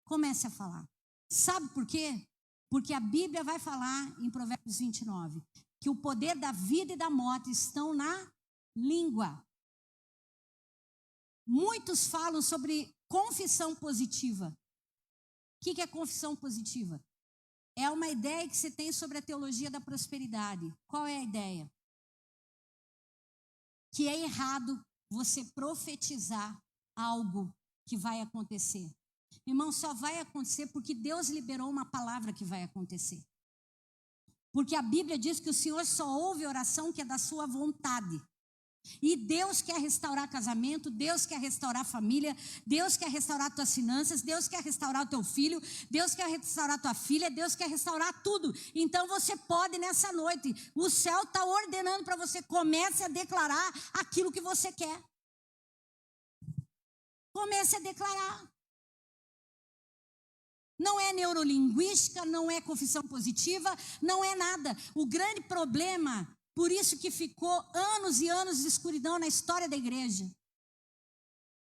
Comece a falar. Sabe por quê? Porque a Bíblia vai falar em Provérbios 29 que o poder da vida e da morte estão na língua. Muitos falam sobre confissão positiva. O que é confissão positiva? É uma ideia que se tem sobre a teologia da prosperidade. Qual é a ideia? Que é errado você profetizar algo que vai acontecer. Irmão, só vai acontecer porque Deus liberou uma palavra que vai acontecer. Porque a Bíblia diz que o Senhor só ouve oração que é da sua vontade. E Deus quer restaurar casamento, Deus quer restaurar família, Deus quer restaurar tuas finanças, Deus quer restaurar o teu filho, Deus quer restaurar tua filha, Deus quer restaurar tudo. Então você pode nessa noite, o céu está ordenando para você, comece a declarar aquilo que você quer. Comece a declarar. Não é neurolinguística, não é confissão positiva, não é nada. O grande problema, por isso que ficou anos e anos de escuridão na história da igreja.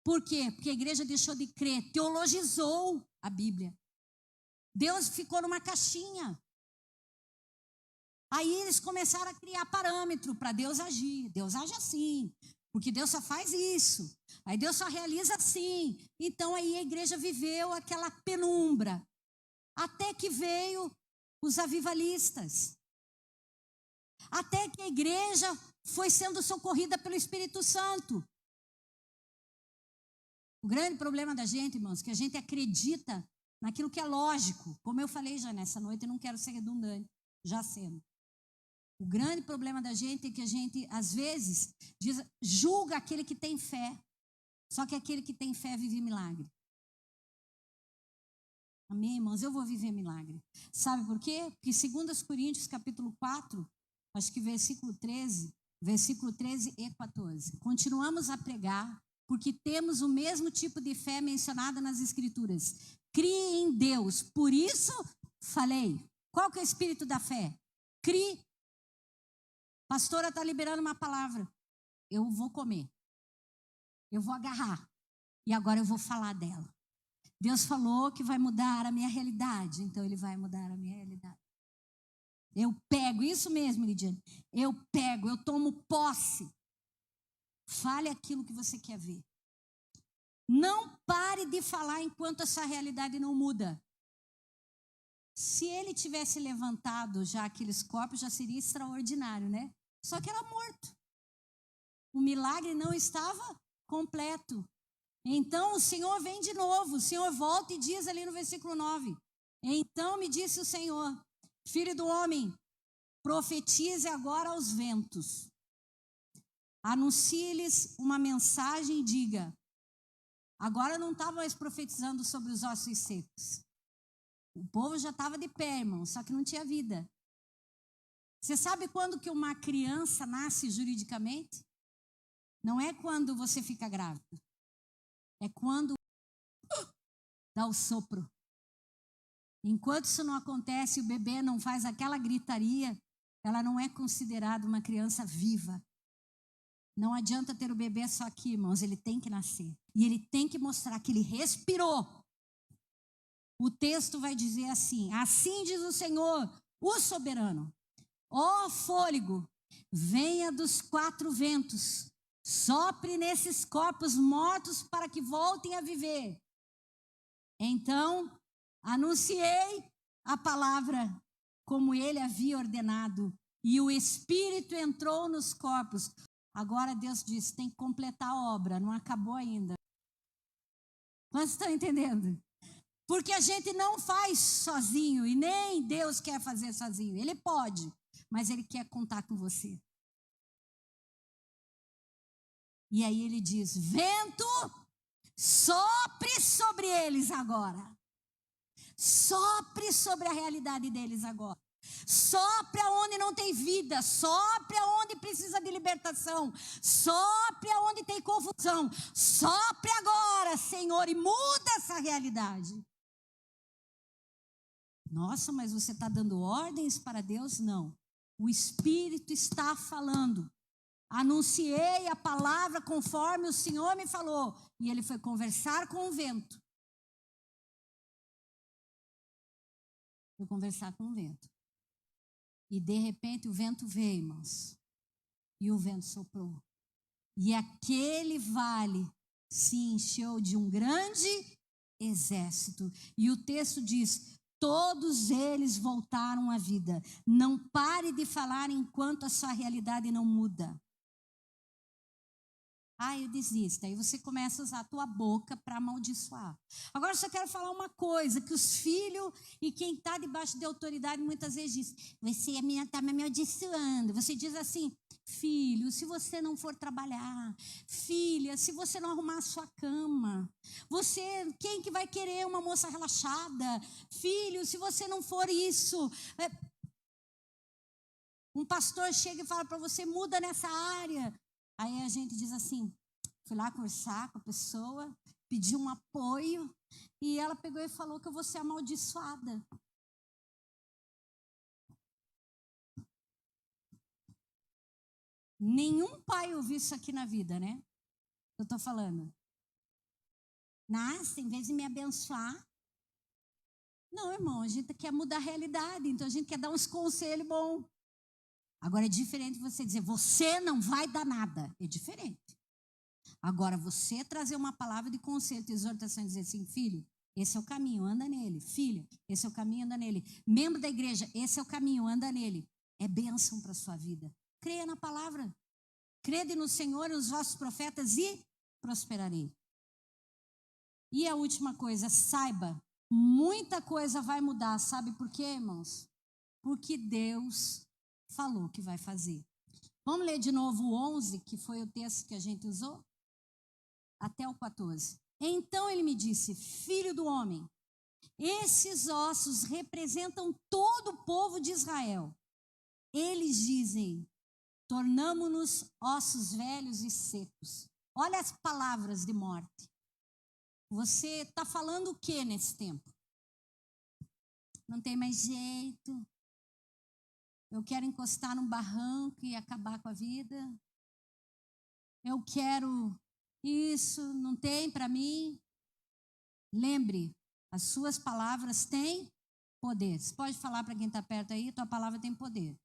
Por quê? Porque a igreja deixou de crer, teologizou a Bíblia. Deus ficou numa caixinha. Aí eles começaram a criar parâmetro para Deus agir. Deus age assim, porque Deus só faz isso. Aí Deus só realiza assim. Então aí a igreja viveu aquela penumbra. Até que veio os avivalistas. Até que a igreja foi sendo socorrida pelo Espírito Santo. O grande problema da gente, irmãos, é que a gente acredita naquilo que é lógico. Como eu falei já nessa noite, eu não quero ser redundante, já sendo. O grande problema da gente é que a gente, às vezes, julga aquele que tem fé. Só que aquele que tem fé vive milagre. Amém, irmãos? Eu vou viver milagre. Sabe por quê? Porque 2 Coríntios, capítulo 4, acho que versículo 13 e 14. Continuamos a pregar, porque temos o mesmo tipo de fé mencionada nas Escrituras. Crie em Deus. Por isso, falei. Qual que é o espírito da fé? Crie. Pastora está liberando uma palavra. Eu vou comer. Eu vou agarrar. E agora eu vou falar dela. Deus falou que vai mudar a minha realidade. Então Ele vai mudar a minha realidade. Eu pego, isso mesmo, Lidiane. Eu pego, eu tomo posse. Fale aquilo que você quer ver. Não pare de falar enquanto essa realidade não muda. Se ele tivesse levantado já aqueles corpos, já seria extraordinário, né? Só que era morto. O milagre não estava completo. Então o Senhor vem de novo. O Senhor volta e diz ali no versículo 9. Então me disse o Senhor, filho do homem, profetize agora aos ventos. Anuncie-lhes uma mensagem e diga. Agora não estava mais profetizando sobre os ossos secos. O povo já estava de pé, irmão, só que não tinha vida. Você sabe quando que uma criança nasce juridicamente? Não é quando você fica grávida. É quando dá o sopro. Enquanto isso não acontece, o bebê não faz aquela gritaria, ela não é considerada uma criança viva. Não adianta ter o bebê só aqui, irmãos, ele tem que nascer. E ele tem que mostrar que ele respirou. O texto vai dizer assim: assim diz o Senhor, o soberano. Ó fôlego, venha dos 4 ventos, sopre nesses corpos mortos para que voltem a viver. Então, anunciei a palavra como ele havia ordenado, e o Espírito entrou nos corpos. Agora Deus diz, tem que completar a obra, não acabou ainda. Vocês estão entendendo? Porque a gente não faz sozinho, e nem Deus quer fazer sozinho. Ele pode, mas Ele quer contar com você. E aí ele diz, vento, sopre sobre eles agora. Sopre sobre a realidade deles agora. Sopre aonde não tem vida, sopre aonde precisa de libertação, sopre aonde tem confusão, sopre agora, Senhor, e muda essa realidade. Nossa, mas você está dando ordens para Deus? Não. O Espírito está falando. Anunciei a palavra conforme o Senhor me falou. E ele foi conversar com o vento. Foi conversar com o vento. E de repente o vento veio, irmãos. E o vento soprou. E aquele vale se encheu de um grande exército. E o texto diz, todos eles voltaram à vida. Não pare de falar enquanto a sua realidade não muda. Eu desisto. Aí você começa a usar a tua boca para amaldiçoar. Agora eu só quero falar uma coisa, que os filhos e quem está debaixo de autoridade muitas vezes diz, você está me amaldiçoando. Você diz assim, filho, se você não for trabalhar, filha, se você não arrumar a sua cama, quem que vai querer uma moça relaxada? Filho, se você não for isso... Um pastor chega e fala para você, muda nessa área. Aí a gente diz assim, fui lá conversar com a pessoa, pedi um apoio, e ela pegou e falou que eu vou ser amaldiçoada. Nenhum pai ouviu isso aqui na vida, né? Eu estou falando. Nossa, em vez de me abençoar. Não, irmão, a gente quer mudar a realidade, então a gente quer dar uns conselhos bons. Agora é diferente você dizer, você não vai dar nada. É diferente. Agora, você trazer uma palavra de conselho, de exortação, e dizer assim, filho, esse é o caminho, anda nele. Filha, esse é o caminho, anda nele. Membro da igreja, esse é o caminho, anda nele. É bênção para a sua vida. Creia na palavra. Crede no Senhor e nos vossos profetas e prosperarei. E a última coisa, saiba, muita coisa vai mudar. Sabe por quê, irmãos? Porque Deus falou que vai fazer. Vamos ler de novo o 11, que foi o texto que a gente usou? Até o 14. Então ele me disse, filho do homem, esses ossos representam todo o povo de Israel. Eles dizem, tornamo-nos ossos velhos e secos. Olha as palavras de morte. Você está falando o que nesse tempo? Não tem mais jeito. Eu quero encostar num barranco e acabar com a vida. Eu quero isso, não tem para mim. Lembre, as suas palavras têm poder. Você pode falar para quem está perto aí, tua palavra tem poder.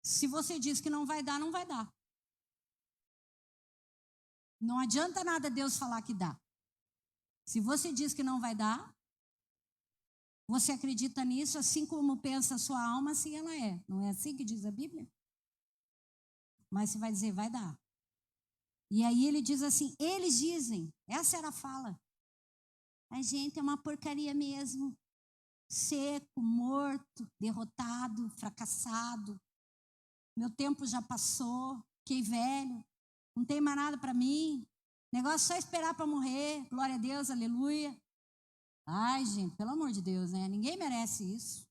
Se você diz que não vai dar, não vai dar. Não adianta nada Deus falar que dá. Se você diz que não vai dar, você acredita nisso, assim como pensa a sua alma, assim ela é. Não é assim que diz a Bíblia? Mas você vai dizer, vai dar. E aí ele diz assim, eles dizem, essa era a fala. A gente é uma porcaria mesmo. Seco, morto, derrotado, fracassado. Meu tempo já passou, fiquei velho. Não tem mais nada para mim. Negócio só esperar para morrer. Glória a Deus, aleluia. Ai, gente, pelo amor de Deus, né? Ninguém merece isso.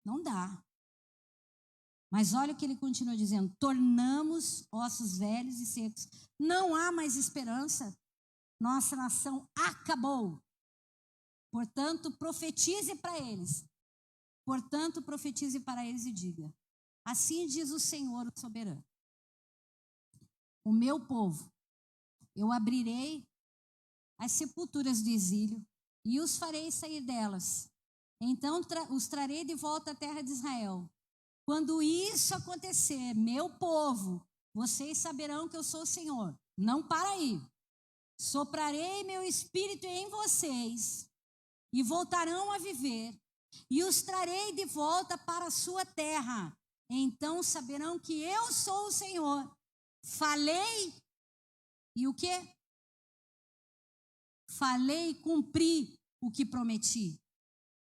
Não dá. Mas olha o que ele continua dizendo. Tornamos ossos velhos e secos. Não há mais esperança. Nossa nação acabou. Portanto, profetize para eles. Portanto, profetize para eles e diga: assim diz o Senhor, o soberano. O meu povo, eu abrirei as sepulturas do exílio e os farei sair delas. Então os trarei de volta à terra de Israel. Quando isso acontecer, meu povo, vocês saberão que eu sou o Senhor. Não para aí. Soprarei meu espírito em vocês e voltarão a viver, e os trarei de volta para a sua terra. Então saberão que eu sou o Senhor. Falei e o quê? Falei e cumpri o que prometi.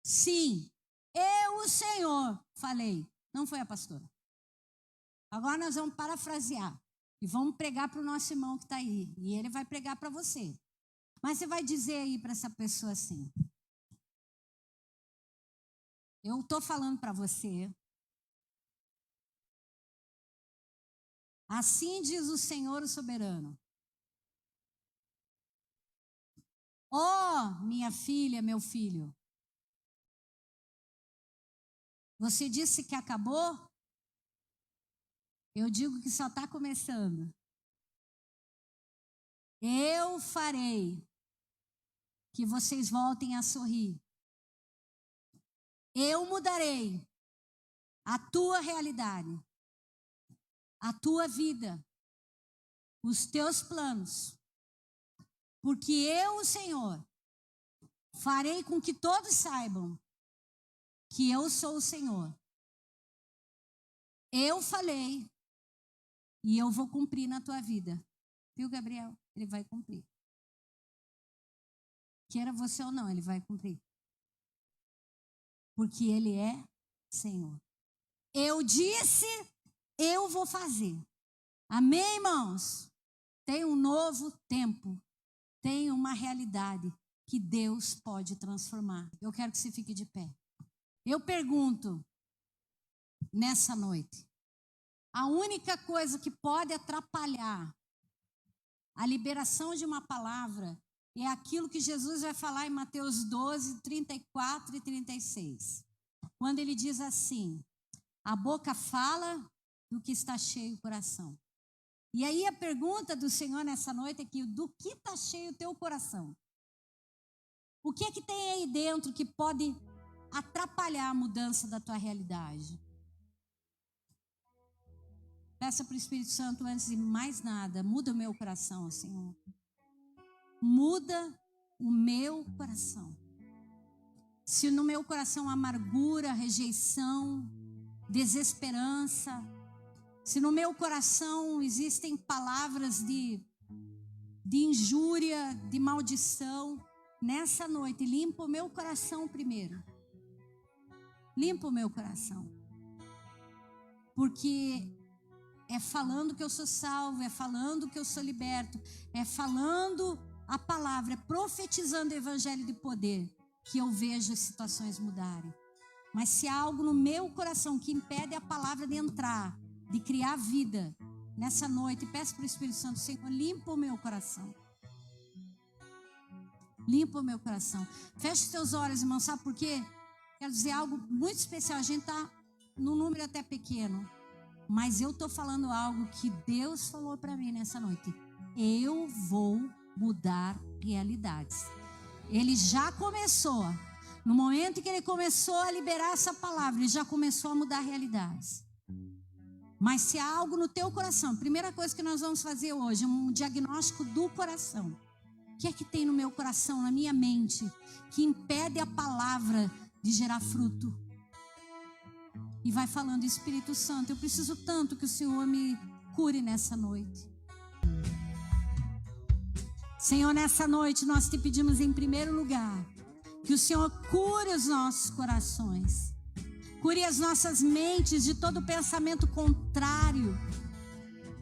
Sim, eu, o Senhor, falei. Não foi a pastora. Agora nós vamos parafrasear e vamos pregar para o nosso irmão que está aí. E ele vai pregar para você. Mas você vai dizer aí para essa pessoa assim: eu estou falando para você. Assim diz o Senhor, o soberano. Ó, minha filha, meu filho. Você disse que acabou? Eu digo que só está começando. Eu farei que vocês voltem a sorrir. Eu mudarei a tua realidade, a tua vida, os teus planos. Porque eu, o Senhor, farei com que todos saibam que eu sou o Senhor. Eu falei e eu vou cumprir na tua vida. Viu, Gabriel? Ele vai cumprir. Queira você ou não, ele vai cumprir. Porque ele é Senhor. Eu disse, eu vou fazer. Amém, irmãos? Tem um novo tempo. Tem uma realidade que Deus pode transformar. Eu quero que você fique de pé. Eu pergunto, nessa noite, a única coisa que pode atrapalhar a liberação de uma palavra é aquilo que Jesus vai falar em Mateus 12, 34 e 36. Quando ele diz assim: a boca fala do que está cheio o coração. E aí a pergunta do Senhor nessa noite é que do que está cheio o teu coração? O que é que tem aí dentro que pode atrapalhar a mudança da tua realidade? Peça para o Espírito Santo, antes de mais nada, muda o meu coração, Senhor. Muda o meu coração. Se no meu coração há amargura, rejeição, desesperança, se no meu coração existem palavras de injúria, de maldição, nessa noite, limpa o meu coração primeiro. Limpa o meu coração. Porque é falando que eu sou salvo, é falando que eu sou liberto, é falando a palavra, é profetizando o evangelho de poder que eu vejo as situações mudarem. Mas se há algo no meu coração que impede a palavra de entrar, de criar vida, nessa noite, peço para o Espírito Santo: Senhor, limpa o meu coração. Limpa o meu coração. Feche os teus olhos, irmão, sabe por quê? Quero dizer algo muito especial. A gente está num número até pequeno, mas eu estou falando algo que Deus falou para mim nessa noite. Eu vou mudar realidades. Ele já começou. No momento que ele começou a liberar essa palavra, ele já começou a mudar realidades. Mas se há algo no teu coração, a primeira coisa que nós vamos fazer hoje é um diagnóstico do coração. O que é que tem no meu coração, na minha mente, que impede a palavra de gerar fruto? E vai falando: Espírito Santo, eu preciso tanto que o Senhor me cure nessa noite. Senhor, nessa noite nós te pedimos em primeiro lugar que o Senhor cure os nossos corações. Cure as nossas mentes de todo pensamento contrário,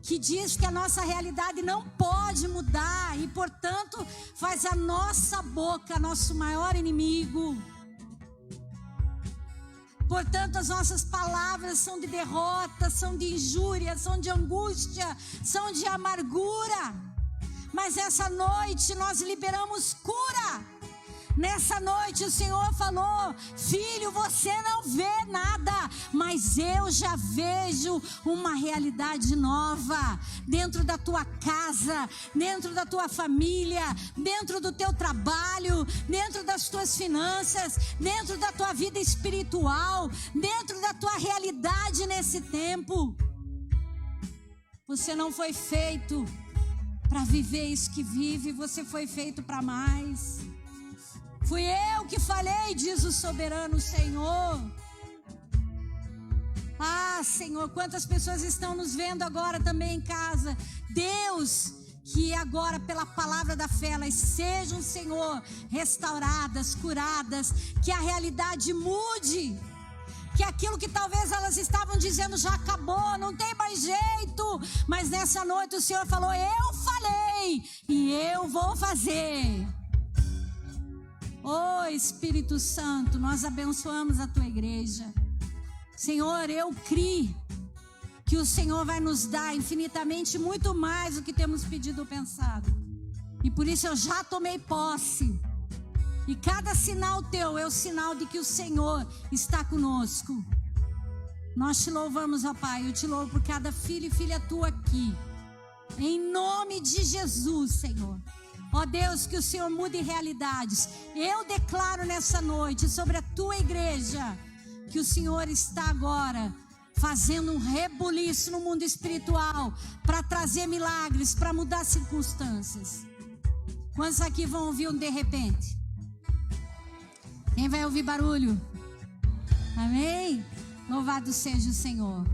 que diz que a nossa realidade não pode mudar e, portanto, faz a nossa boca nosso maior inimigo. Portanto, as nossas palavras são de derrota, são de injúria, são de angústia, são de amargura. Mas essa noite nós liberamos cura. Nessa noite o Senhor falou: filho, você não vê nada, mas eu já vejo uma realidade nova dentro da tua casa, dentro da tua família, dentro do teu trabalho, dentro das tuas finanças, dentro da tua vida espiritual, dentro da tua realidade nesse tempo. Você não foi feito para viver isso que vive, você foi feito para mais. Fui eu que falei, diz o soberano Senhor. Ah, Senhor, quantas pessoas estão nos vendo agora também em casa. Deus, que agora pela palavra da fé elas sejam, Senhor, restauradas, curadas, que a realidade mude. Que aquilo que talvez elas estavam dizendo já acabou, não tem mais jeito. Mas nessa noite o Senhor falou: eu falei e eu vou fazer. Oh Espírito Santo, nós abençoamos a tua igreja. Senhor, eu creio que o Senhor vai nos dar infinitamente muito mais do que temos pedido ou pensado. E por isso eu já tomei posse. E cada sinal teu é o sinal de que o Senhor está conosco. Nós te louvamos, ó Pai. Eu te louvo por cada filho e filha tua aqui. Em nome de Jesus, Senhor. Ó Deus, que o Senhor mude realidades. Eu declaro nessa noite sobre a tua igreja que o Senhor está agora fazendo um rebuliço no mundo espiritual para trazer milagres, para mudar circunstâncias. Quantos aqui vão ouvir um de repente? Quem vai ouvir barulho? Amém? Louvado seja o Senhor.